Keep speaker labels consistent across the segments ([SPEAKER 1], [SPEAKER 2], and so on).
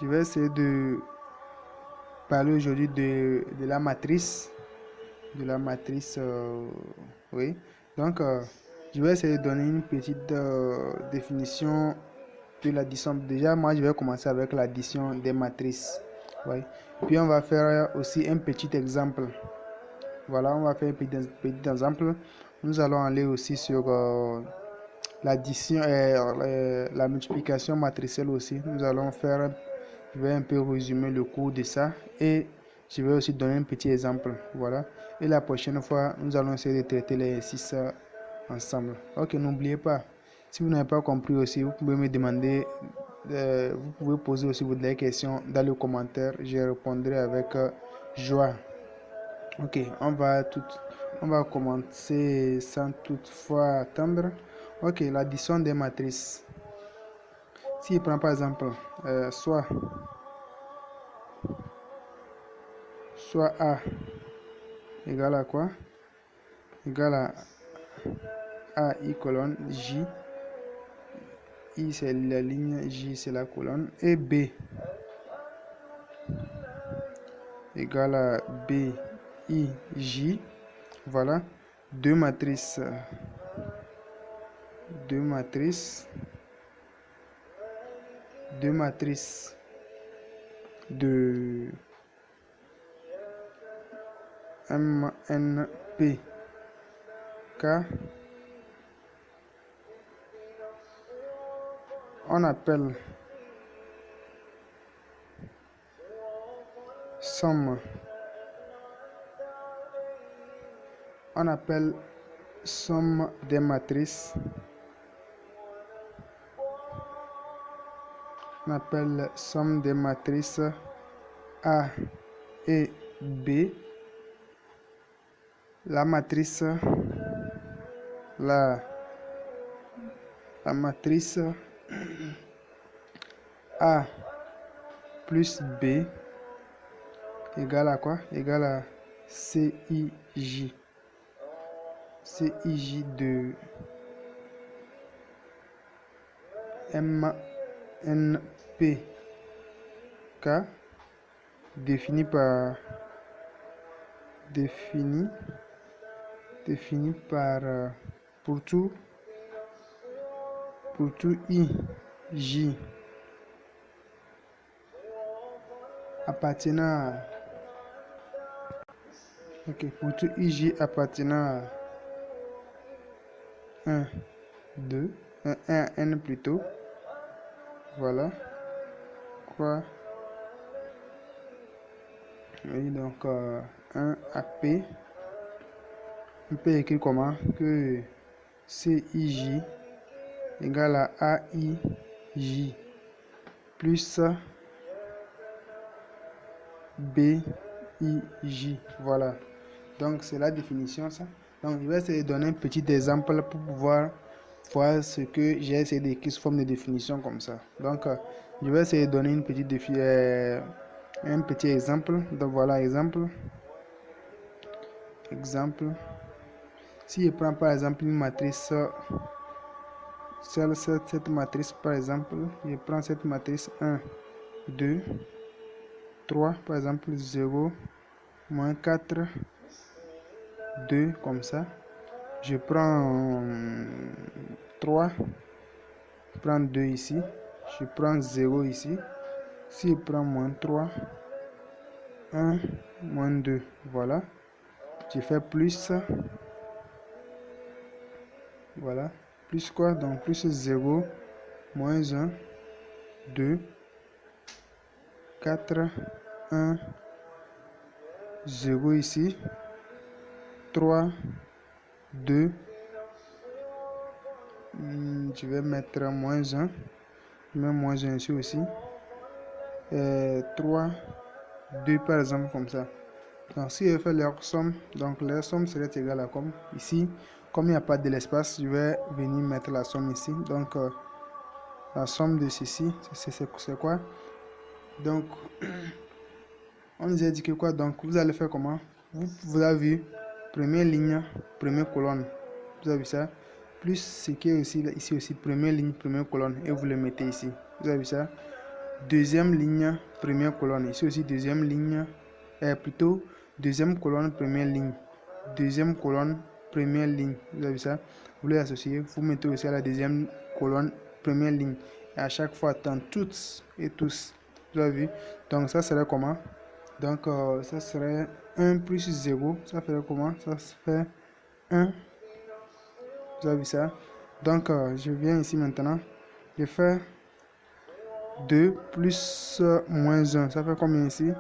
[SPEAKER 1] Je vais essayer de parler aujourd'hui de la matrice. De la matrice, oui. Donc, je vais essayer de donner une petite définition de l'addition. Déjà, moi, je vais commencer avec l'addition des matrices. Oui. Puis, on va faire aussi un petit exemple. Voilà, on va faire un petit exemple. Nous allons aller aussi sur l'addition et la multiplication matricielle aussi. Nous allons faire, je vais un peu résumer le cours de ça et je vais aussi donner un petit exemple. Voilà. Et la prochaine fois, nous allons essayer de traiter les exercices ensemble. Ok, n'oubliez pas, si vous n'avez pas compris aussi, vous pouvez me demander, vous pouvez poser aussi des questions dans le commentaire. Je répondrai avec joie. Ok, on va commencer sans toutefois attendre. Ok, l'addition des matrices. Si je prends par exemple soit A égale à quoi? Égale à AI colonne J. I c'est la ligne, J c'est la colonne. Et B égale à B, I, J. Voilà. Deux matrices. Deux matrices. Deux matrices de MNP K. On appelle somme. On appelle somme des matrices. On appelle somme des matrices A et B. La matrice la matrice A plus B égale à quoi? Égale à CIJ. CIJ de MNP K défini par pour tout I J appartenant à pour tout IJ appartenant à 1 2 1 à N plutôt, voilà quoi. Oui, donc 1 à P, on peut écrire comment que CIJ égale à AIJ plus BIJ. Voilà. Donc c'est la définition ça. Donc je vais essayer de donner un petit exemple pour pouvoir voir ce que j'ai essayé d'écrire sous forme de définition comme ça. Donc je vais essayer de donner une petite un petit exemple. Donc voilà exemple. Si je prends par exemple une matrice, cette matrice par exemple, je prends cette matrice 1, 2, 3 par exemple 0, moins 4, 2 comme ça. Je prends 3, je prends 2 ici, je prends 0 ici. Si je prends moins 3, 1, moins 2, voilà. Je fais plus, voilà. Plus quoi? Donc plus 0, moins 1, 2, 4, 1, 0 ici, 3, 2, je vais mettre moins 1, je mets moins 1 ici aussi, 3, 2 par exemple comme ça. Donc si je fais leur somme, donc leur somme serait égale à comme ici, comme il n'y a pas de l'espace, je vais venir mettre la somme ici. Donc la somme de ceci, c'est quoi? Donc on nous a dit que quoi? Donc vous allez faire comment? Vous avez vu, première ligne, première colonne, vous avez vu ça? Plus ce qui est aussi ici aussi, première ligne, première colonne, et vous le mettez ici. Vous avez vu ça? deuxième ligne, première colonne. Ici aussi, deuxième ligne, plutôt deuxième colonne, première ligne. Deuxième colonne, première ligne. Vous avez vu ça? Vous les associez, vous mettez aussi à la deuxième colonne, première ligne. Et à chaque fois, dans toutes et tous. Vous avez vu? Donc, ça serait comment? Donc, ça serait 1 plus 0. Ça ferait comment? Ça fait 1. Vous avez vu ça? Donc, je viens ici maintenant. Je fais 2 plus moins 1. Ça fait combien ici?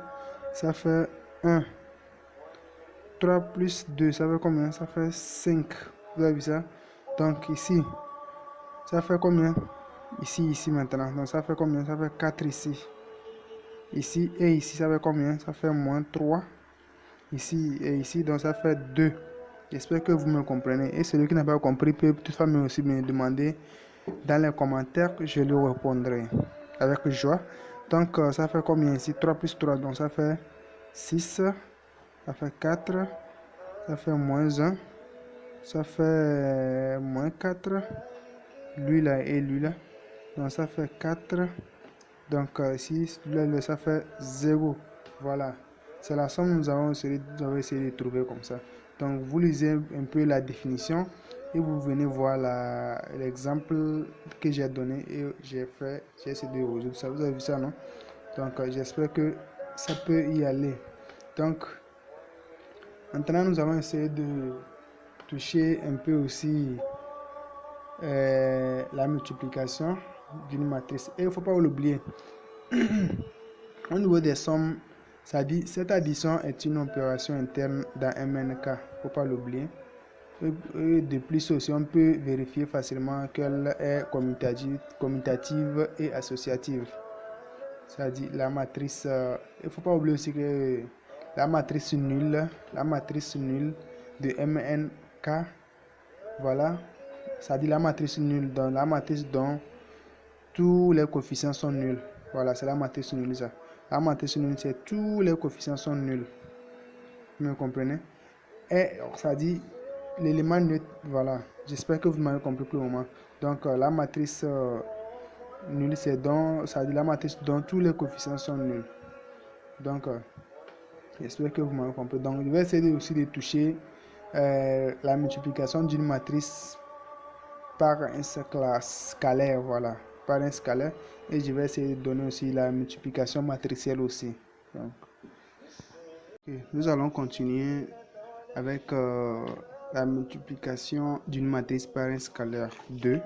[SPEAKER 1] Ça fait 1. 3 plus 2, ça fait combien? Ça fait 5. Vous avez vu ça? Donc ici, ça fait combien? Ici maintenant. Donc ça fait combien? Ça fait 4 ici. Ici et ici, ça fait combien? Ça fait moins 3. Ici et ici, donc ça fait 2. J'espère que vous me comprenez. Et celui qui n'a pas compris peut toutefois aussi me demander dans les commentaires que je lui répondrai avec joie. Donc ça fait combien ici? 3 plus 3, donc ça fait 6. Ça fait 4. Ça fait moins 1. Ça fait moins 4. Lui là et lui là. Donc ça fait 4. Donc ici, là, ça fait 0. Voilà. C'est la somme que nous avons essayé de trouver comme ça. Donc vous lisez un peu la définition et vous venez voir l'exemple que j'ai donné et j'ai essayé de résoudre ça. Vous avez vu ça, non? Donc j'espère que ça peut y aller. Donc maintenant nous allons essayer de toucher un peu aussi la multiplication d'une matrice. Et il ne faut pas l'oublier. Au niveau des sommes, ça dit cette addition est une opération interne dans MNK. Il ne faut pas l'oublier. Et de plus aussi, on peut vérifier facilement qu'elle est commutative et associative. Ça dit la matrice. Il ne faut pas oublier aussi que la matrice nulle de MNK, voilà, ça dit la matrice nulle, donc la matrice dont tous les coefficients sont nuls. Voilà, c'est la matrice nulle ça. La matrice nulle, c'est tous les coefficients sont nuls. Vous me comprenez? Et ça dit l'élément neutre, voilà. J'espère que vous m'avez compris pour le moment. Donc la matrice nulle, c'est dont, ça dit la matrice dont tous les coefficients sont nuls. Donc j'espère que vous m'avez compris. Donc je vais essayer aussi de toucher la multiplication d'une matrice par un scalaire, voilà, par un scalaire, et je vais essayer de donner aussi la multiplication matricielle aussi. Donc, okay. Nous allons continuer avec la multiplication d'une matrice par un scalaire 2.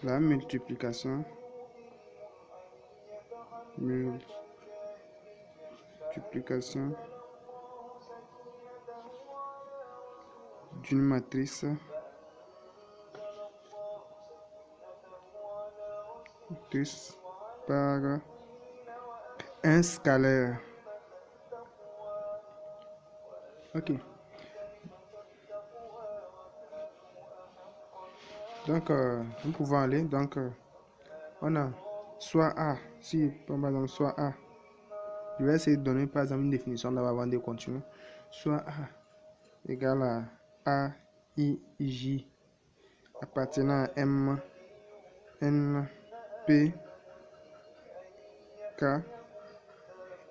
[SPEAKER 1] La multiplication d'une matrice par un scalaire. Ok. Donc, nous pouvons aller. Donc, on a soit A, si par exemple soit A. Je vais essayer de donner par exemple une définition d'abord avant de continuer. Soit A égale à A, I, J appartenant à M, N, P, K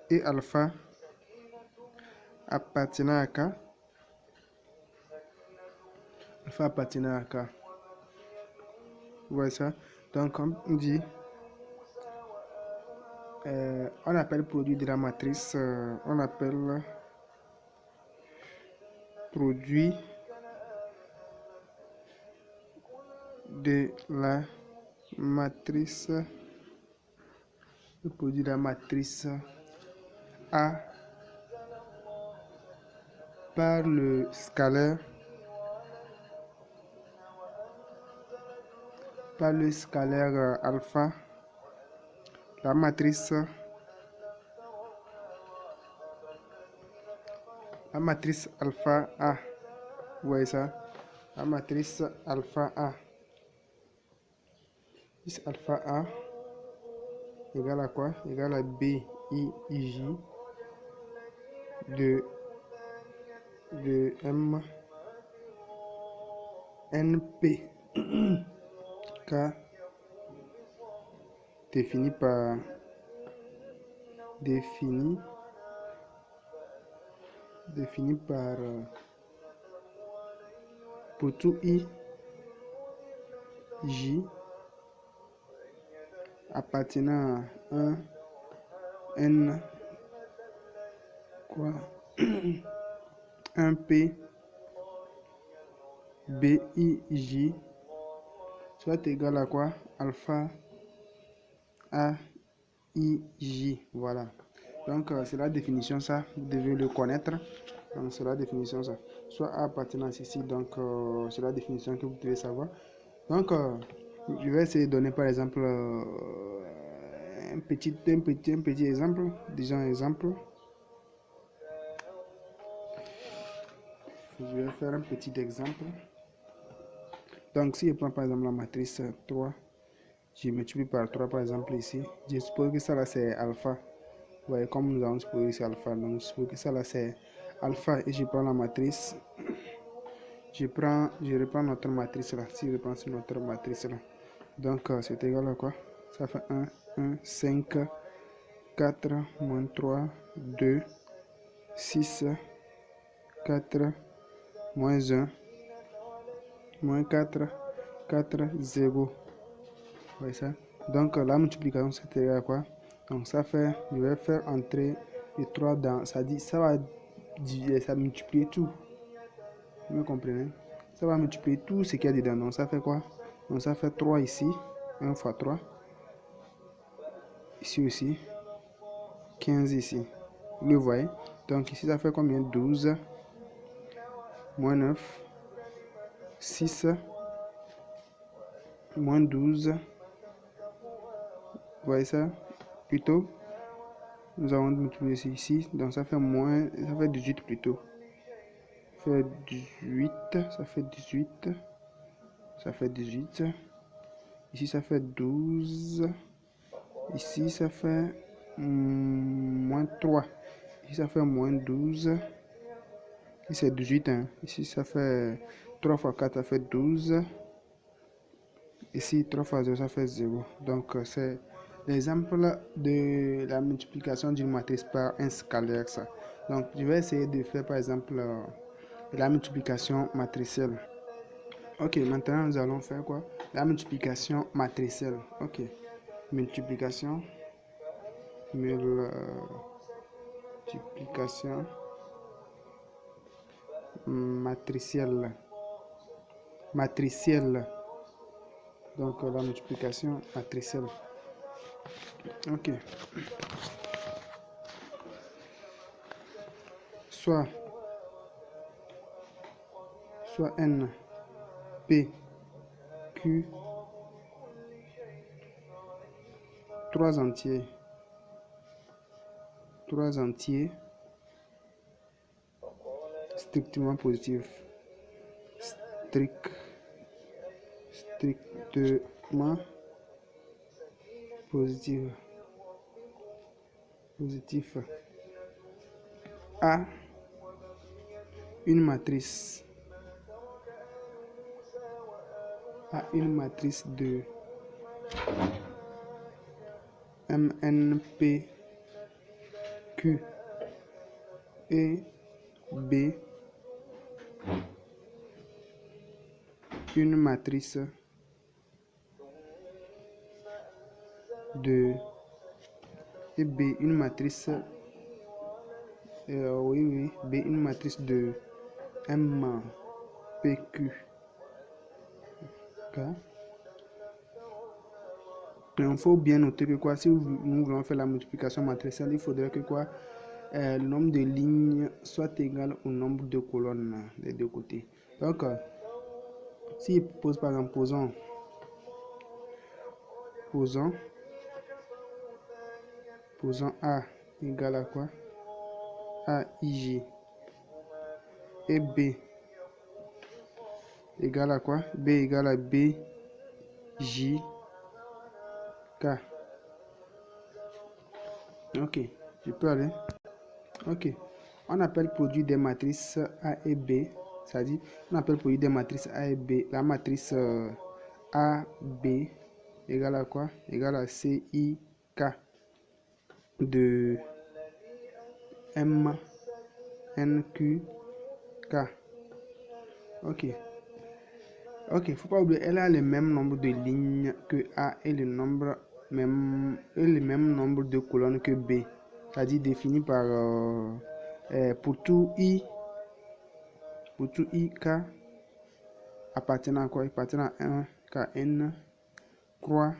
[SPEAKER 1] et alpha appartenant à K. Alpha appartenant à K. Vous voyez ça? Donc, comme on dit, on appelle produit de la matrice, on appelle produit de la matrice, le produit de la matrice A par le scalaire alpha, la matrice alpha A. Vous voyez ça? La matrice alpha A. Alpha A égale à quoi? Égale à B, I, J de M, N, P, K défini par pour tout I, J appartenant à 1, N, quoi, 1 P, B, I, J, soit égal à quoi? Alpha, A, I, J. Voilà. Donc, c'est la définition, ça. Vous devez le connaître. Donc, c'est la définition, ça. Soit A appartenance ici. Donc, c'est la définition que vous devez savoir. Donc, je vais essayer de donner, par exemple, un petit exemple. Disons un exemple. Je vais faire un petit exemple. Donc, si je prends, par exemple, la matrice 3, je multiplie par 3, par exemple, ici. Je suppose que ça, là, c'est alpha. Ouais, comme nous avons supposé que c'est alpha, donc je suppose que ça là c'est alpha et je prends la matrice. Je reprends notre matrice là. Si je reprends sur notre matrice là. Donc c'est égal à quoi? Ça fait 1, 1, 5, 4, moins 3, 2, 6, 4, moins 1, moins 4, 4, 0. Vous voyez ça? Donc la multiplication c'est égal à quoi? Donc ça fait, je vais faire entrer les 3 dans, ça dit, ça va multiplier tout. Vous me comprenez? Ça va multiplier tout ce qu'il y a dedans. Donc ça fait quoi? Donc ça fait 3 ici. 1 fois 3. Ici aussi. 15 ici. Vous le voyez? Donc ici ça fait combien? 12. Moins 9. 6. Moins 12. Vous voyez ça? Plutôt. Nous avons multiplié ici. Donc ça fait moins. Ça fait 18 plutôt. Ça fait 18. Ça fait 18. Ça fait 18. Ici ça fait 12. Ici ça fait moins 3. Ici ça fait moins 12. Ici c'est 18. Hein. Ici ça fait 3 fois 4, ça fait 12. Ici 3 fois 0, ça fait 0. Donc c'est l'exemple de la multiplication d'une matrice par un scalaire. Ça. Donc je vais essayer de faire par exemple la multiplication matricielle. Ok, maintenant nous allons faire quoi? La multiplication matricielle. Ok, multiplication matricielle. Donc la multiplication matricielle. Ok. Soit N, P, Q, 3 entiers, strictement positifs, strictement positif, A, une matrice de MNP, Q et B, une matrice de et B, une matrice B, une matrice de M, P, Q, K. Et il faut bien noter que quoi, si nous voulons faire la multiplication matricielle, il faudrait que quoi, le nombre de lignes soit égal au nombre de colonnes des deux côtés. Donc, si il pose par exemple, posons A égale à quoi? A, I, J. Et B égale à quoi? B égale à B, J, K. Ok, je peux aller. Ok, on appelle produit des matrices A et B. C'est-à-dire, on appelle produit des matrices A et B. La matrice A, B égale à quoi? Égale à CIK de MNQK. Ok. Ok, faut pas oublier, elle a le même nombre de lignes que A et le même nombre de colonnes que B. C'est-à-dire défini par pour tout I K appartenant à quoi? Appartenant à 1 KN croix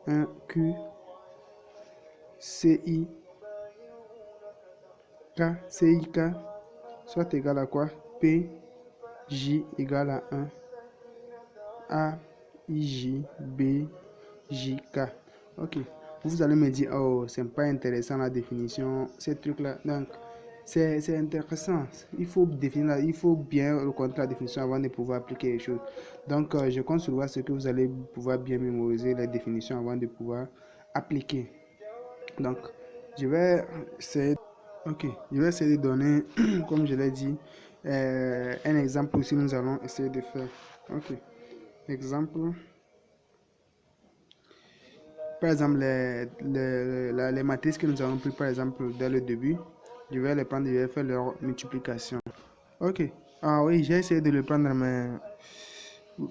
[SPEAKER 1] 1 Q CI CIK soit égal à quoi? P J égale à 1 A I J B J K. Ok. Vous allez me dire, oh, c'est pas intéressant la définition, ces trucs-là. Donc, c'est intéressant. Il faut définir, il faut bien reconnaître la définition avant de pouvoir appliquer les choses. Donc, je compte sur ce que vous allez pouvoir bien mémoriser les définitions avant de pouvoir appliquer. Donc, je vais essayer, ok, je vais essayer de donner, comme je l'ai dit, un exemple aussi. Nous allons essayer de faire. Ok, exemple. Par exemple, les matrices que nous avons pris, par exemple, dès le début, je vais les prendre, je vais faire leur multiplication. Ok. Ah oui, j'ai essayé de le prendre, mais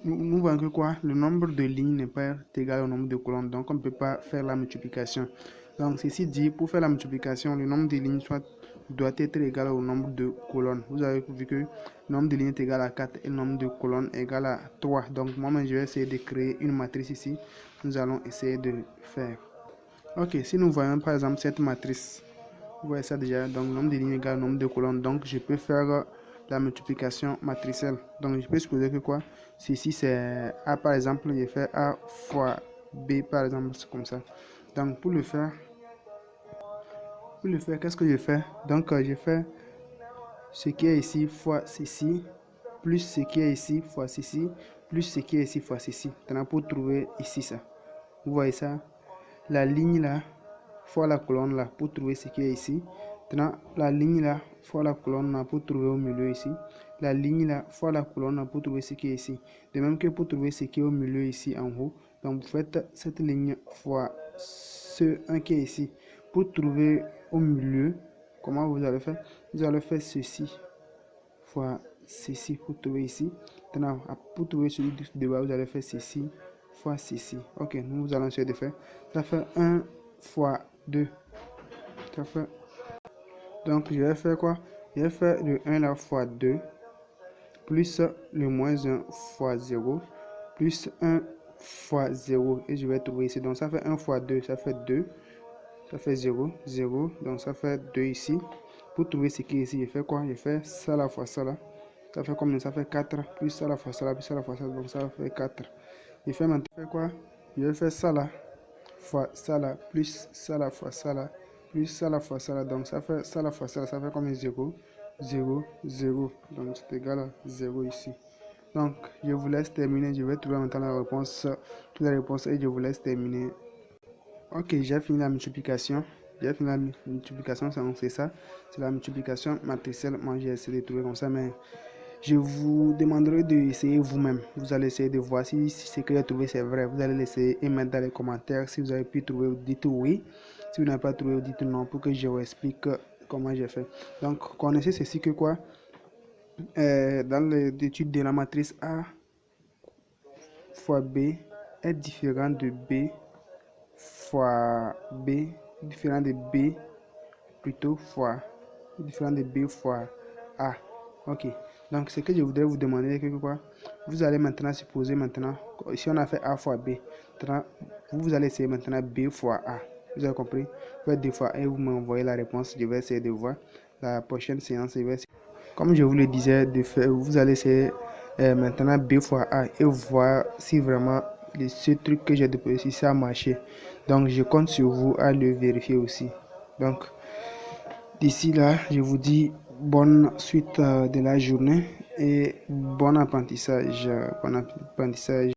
[SPEAKER 1] nous voyons que quoi? Le nombre de lignes n'est pas égal au nombre de colonnes, donc on ne peut pas faire la multiplication. Donc, ceci dit, pour faire la multiplication, le nombre de lignes doit être égal au nombre de colonnes. Vous avez vu que le nombre de lignes est égal à 4 et le nombre de colonnes est égal à 3. Donc, moi-même, je vais essayer de créer une matrice ici. Nous allons essayer de faire. Ok, si nous voyons par exemple cette matrice, vous voyez ça déjà, donc le nombre de lignes égale au nombre de colonnes, donc je peux faire la multiplication matricielle. Donc je peux supposer que quoi? Ceci c'est A par exemple, je fais A fois B par exemple, c'est comme ça. Donc pour le faire, qu'est-ce que je fais? Donc je fais ce qui est ici fois ceci, plus ce qui est ici fois ceci, plus ce qui est ici fois ceci. Maintenant pour trouver ici ça. Vous voyez ça? La ligne là fois la colonne là pour trouver ce qui est ici. Maintenant, la ligne là fois la colonne là pour trouver au milieu ici. La ligne là fois la colonne là pour trouver ce qui est ici. De même que pour trouver ce qui est au milieu ici en haut. Donc vous faites cette ligne fois ce 1 qui est ici. Pour trouver au milieu, comment vous allez faire? Vous allez faire ceci fois ceci pour trouver ici. Maintenant, pour trouver celui de bas, vous allez faire ceci fois ceci. Ok, nous allons essayer de faire. Ça fait 1 fois 2. Ça fait. Donc, je vais faire quoi? Je vais faire le 1 là fois 2, plus le moins 1 fois 0, plus 1 fois 0. Et je vais trouver ici. Donc, ça fait 1 fois 2, ça fait 2. Ça fait 0, 0. Donc, ça fait 2 ici. Pour trouver ce qui est ici, je fais quoi? Je fais ça là fois ça là. Ça fait combien? Ça fait 4, plus ça la fois ça là, plus ça la fois ça. Donc, ça fait 4. Je fais maintenant, je fais quoi? Je vais faire ça là fois ça là, plus ça la fois ça là, plus ça la fois ça là. Donc ça fait ça la fois ça là, ça fait comme 0, 0, 0. Donc c'est égal à 0 ici. Donc je vous laisse terminer. Je vais trouver maintenant la réponse, toutes les réponses et je vous laisse terminer. Ok, j'ai fini la multiplication. J'ai fini la multiplication, c'est ça. C'est la multiplication matricielle. Moi j'ai essayé de trouver comme ça, mais je vous demanderai d'essayer vous-même. Vous allez essayer de voir si ce que j'ai trouvé c'est vrai. Vous allez l'essayer et mettre dans les commentaires. Si vous avez pu trouver, dites oui. Si vous n'avez pas trouvé, dites non pour que je vous explique comment j'ai fait. Donc, connaissez ceci que quoi? Dans l'étude de la matrice A fois B est différent de B fois B, différent de B plutôt fois, différent de B fois A. Ok, donc ce que je voudrais vous demander, c'est que quoi? Vous allez maintenant supposer maintenant, si on a fait A fois B, vous allez essayer maintenant B fois A. Vous avez compris? Vous faites 2 fois A et vous m'envoyez la réponse. Je vais essayer de voir la prochaine séance. Comme je vous le disais, vous allez essayer maintenant B fois A et voir si vraiment ce truc que j'ai déposé ici, ça a marché. Donc je compte sur vous à le vérifier aussi. Donc d'ici là, je vous dis bonne suite de la journée et bon apprentissage. Bon apprentissage.